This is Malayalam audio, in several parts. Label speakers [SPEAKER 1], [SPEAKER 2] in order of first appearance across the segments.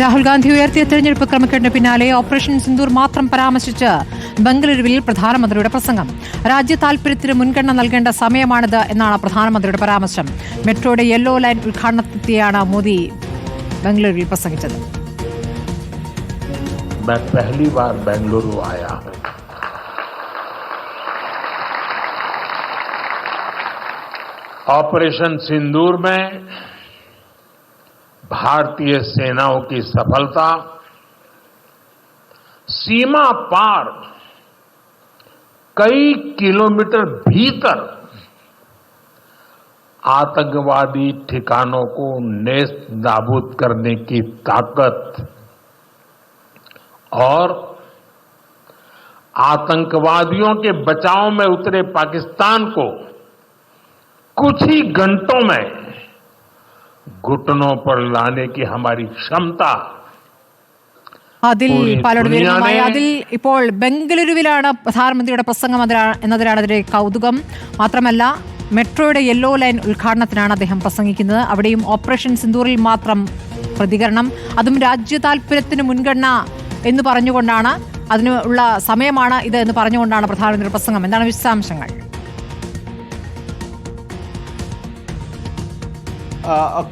[SPEAKER 1] രാഹുൽ ഗാന്ധി ഉയർത്തിയ തെരഞ്ഞെടുപ്പ് ക്രമക്കേടിന് പിന്നാലെ ഓപ്പറേഷൻ സിന്ദൂർ മാത്രം പരാമർശിച്ച് ബംഗളൂരുവിൽ പ്രധാനമന്ത്രിയുടെ പ്രസംഗം. രാജ്യ താൽപര്യത്തിന് മുൻഗണന നൽകേണ്ട സമയമാണിത് എന്നാണ് പ്രധാനമന്ത്രിയുടെ പരാമർശം. മെട്രോയുടെ യെല്ലോ ലൈൻ ഉദ്ഘാടനത്തെത്തിയാണ് മോദി ബംഗളൂരുവിൽ പ്രസംഗിച്ചത്.
[SPEAKER 2] मैं पहली बार बेंगलुरु आया हूं। ऑपरेशन सिंदूर में भारतीय सेनाओं की सफलता सीमा पार कई किलोमीटर भीतर आतंकवादी ठिकानों को नेस्त नाबूद करने की ताकत और आतंकवादियों के बचाव में उतरे पाकिस्तान को कुछ ही घंटों में घुटनों पर लाने की हमारी क्षमता
[SPEAKER 1] അതിൽ ഇപ്പോൾ ബംഗളൂരുവിലാണ് പ്രധാനമന്ത്രിയുടെ പ്രസംഗം എന്നതിലാണ് അതിന്റെ കൗതുകം. മാത്രമല്ല, മെട്രോയുടെ യെല്ലോ ലൈൻ ഉദ്ഘാടനത്തിനാണ് അദ്ദേഹം പ്രസംഗിക്കുന്നത്. അവിടെയും ഓപ്പറേഷൻ സിന്ദൂറിൽ മാത്രം പ്രതികരണം, അതും രാജ്യ താൽപര്യത്തിന് മുൻഗണന എന്ന് പറഞ്ഞുകൊണ്ടാണ്, അതിനുള്ള സമയമാണ് ഇത് എന്ന് പറഞ്ഞുകൊണ്ടാണ് പ്രധാനമന്ത്രിയുടെ പ്രസംഗം. എന്താണ് വിശദാംശങ്ങൾ?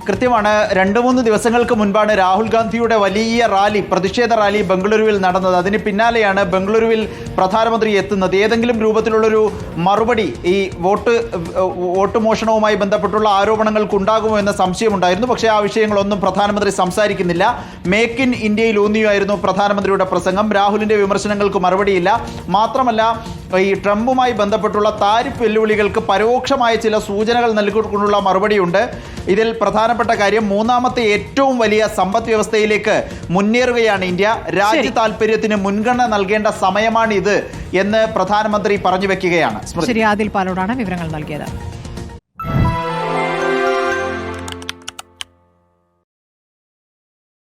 [SPEAKER 3] കൃത്യമാണ്. 2-3 ദിവസങ്ങൾക്ക് മുൻപാണ് രാഹുൽ ഗാന്ധിയുടെ വലിയ റാലി, പ്രതിഷേധ റാലി ബംഗളൂരുവിൽ നടന്നത്. അതിന് പിന്നാലെയാണ് ബംഗളൂരുവിൽ പ്രധാനമന്ത്രി എത്തുന്നത്. ഏതെങ്കിലും രൂപത്തിലുള്ളൊരു മറുപടി ഈ വോട്ട് മോഷണവുമായി ബന്ധപ്പെട്ടുള്ള ആരോപണങ്ങൾക്ക് ഉണ്ടാകുമോ എന്ന സംശയമുണ്ടായിരുന്നു. പക്ഷേ ആ വിഷയങ്ങളൊന്നും പ്രധാനമന്ത്രി സംസാരിക്കുന്നില്ല. മേക്ക് ഇൻ ഇന്ത്യയിൽ ഊന്നിയായിരുന്നു പ്രധാനമന്ത്രിയുടെ പ്രസംഗം. രാഹുലിൻ്റെ വിമർശനങ്ങൾക്ക് മറുപടിയില്ല. മാത്രമല്ല, ഈ ട്രംപുമായി ബന്ധപ്പെട്ടുള്ള താരിഫ് വെല്ലുവിളികൾക്ക് പരോക്ഷമായ ചില സൂചനകൾ നൽകിക്കൊണ്ടുള്ള മറുപടിയുണ്ട്. ഇതിൽ പ്രധാനപ്പെട്ട കാര്യം, മൂന്നാമത്തെ ഏറ്റവും വലിയ സമ്പദ് വ്യവസ്ഥയിലേക്ക് മുന്നേറുകയാണ് ഇന്ത്യ. രാജ്യ താൽപര്യത്തിന് മുൻഗണന നൽകേണ്ട സമയമാണ് ഇത് എന്ന് പ്രധാനമന്ത്രി പറഞ്ഞു വെക്കുകയാണ്.
[SPEAKER 1] ശരി, ആദിൽ പാലോടാണ് വിവരങ്ങൾ നൽകിയത്.